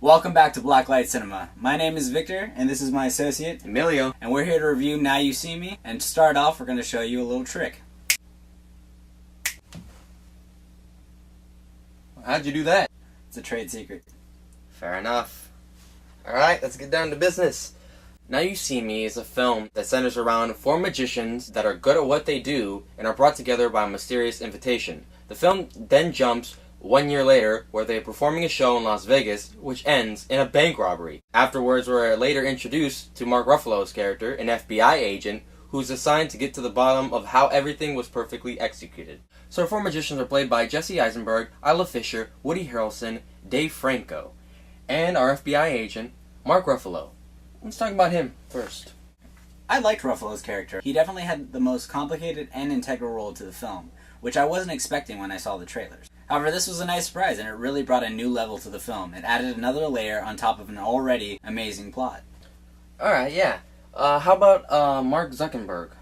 Welcome back to Blacklight Cinema. My name is Victor, and this is my associate, Emilio. and we're here to review Now You See Me, and to start off, we're going to show you a little trick. How'd you do that? It's a trade secret. Fair enough. Alright, let's get down to business. Now You See Me is a film that centers around four magicians that are good at what they do and are brought together by a mysterious invitation. The film then jumps 1 year later, where they are performing a show in Las Vegas, which ends in a bank robbery. Afterwards, we're later introduced to Mark Ruffalo's character, an FBI agent, who's assigned to get to the bottom of how everything was perfectly executed. So our four magicians are played by Jesse Eisenberg, Isla Fisher, Woody Harrelson, Dave Franco, and our FBI agent, Mark Ruffalo. Let's talk about him first. I liked Ruffalo's character. He definitely had the most complicated and integral role to the film, which I wasn't expecting when I saw the trailers. However, this was a nice surprise, and it really brought a new level to the film. It added another layer on top of an already amazing plot. Alright, yeah. How about Mark Zuckerberg?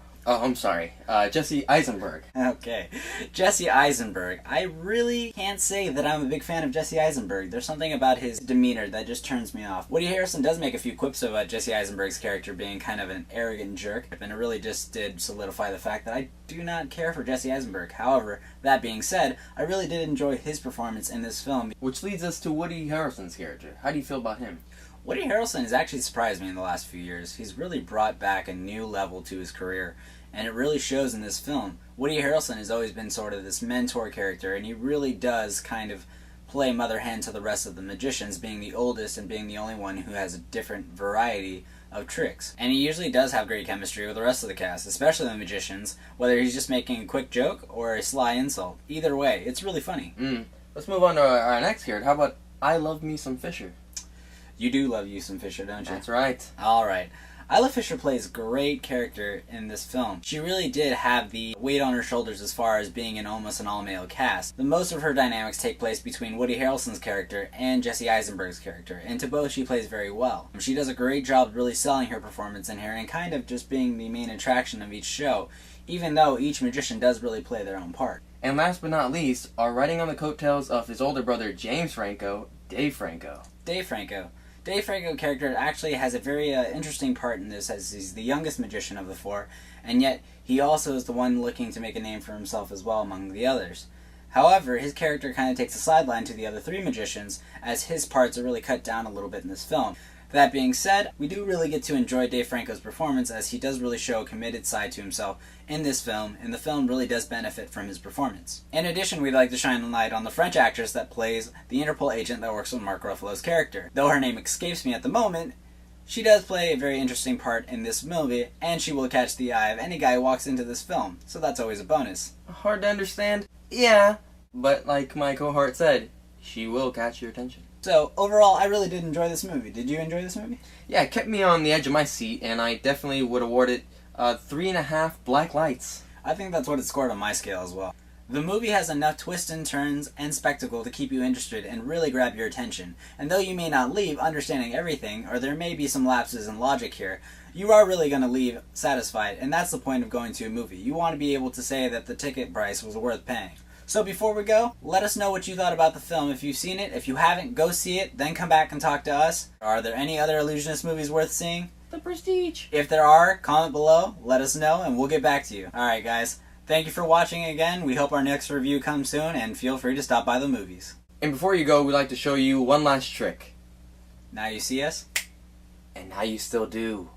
Jesse Eisenberg. Okay, Jesse Eisenberg. I really can't say that I'm a big fan of Jesse Eisenberg. There's something about his demeanor that just turns me off. Woody Harrelson does make a few quips about Jesse Eisenberg's character being kind of an arrogant jerk, and it really just did solidify the fact that I do not care for Jesse Eisenberg. However, that being said, I really did enjoy his performance in this film. Which leads us to Woody Harrelson's character. How do you feel about him? Woody Harrelson has actually surprised me in the last few years. He's really brought back a new level to his career, and it really shows in this film. Woody Harrelson has always been sort of this mentor character, and he really does kind of play mother hen to the rest of the magicians, being the oldest and being the only one who has a different variety of tricks. And he usually does have great chemistry with the rest of the cast, especially the magicians, whether he's just making a quick joke or a sly insult. Either way, it's really funny. Let's move on to our next character. How about I Love Me Some Fisher? You do love you some Fisher, don't you? That's right. Alright. Isla Fisher plays a great character in this film. She really did have the weight on her shoulders as far as being in almost an all-male cast. The most of her dynamics take place between Woody Harrelson's character and Jesse Eisenberg's character, and to both she plays very well. She does a great job really selling her performance in here and kind of just being the main attraction of each show, even though each magician does really play their own part. And last but not least, are riding on the coattails of his older brother James Franco, Dave Franco. Dave Franco. Dave Franco character actually has a very interesting part in this, as he's the youngest magician of the four, and yet he also is the one looking to make a name for himself as well among the others. However, his character kind of takes a sideline to the other three magicians, as his parts are really cut down a little bit in this film. That being said, we do really get to enjoy Dave Franco's performance, as he does really show a committed side to himself in this film, and the film really does benefit from his performance. In addition, we'd like to shine a light on the French actress that plays the Interpol agent that works with Mark Ruffalo's character. Though her name escapes me at the moment, she does play a very interesting part in this movie, and she will catch the eye of any guy who walks into this film, so that's always a bonus. Hard to understand? Yeah, but like my cohort said, she will catch your attention. So, overall, I really did enjoy this movie. Did you enjoy this movie? Yeah, it kept me on the edge of my seat, and I definitely would award it 3.5 black lights. I think that's what it scored on my scale as well. The movie has enough twists and turns and spectacle to keep you interested and really grab your attention. And though you may not leave understanding everything, or there may be some lapses in logic here, you are really going to leave satisfied, and that's the point of going to a movie. You want to be able to say that the ticket price was worth paying. So before we go, let us know what you thought about the film. If you've seen it, if you haven't, go see it, then come back and talk to us. Are there any other illusionist movies worth seeing? The Prestige. If there are, comment below, let us know, and we'll get back to you. Alright guys, thank you for watching again. We hope our next review comes soon, and feel free to stop by the movies. And before you go, we'd like to show you one last trick. Now you see us? And now you still do.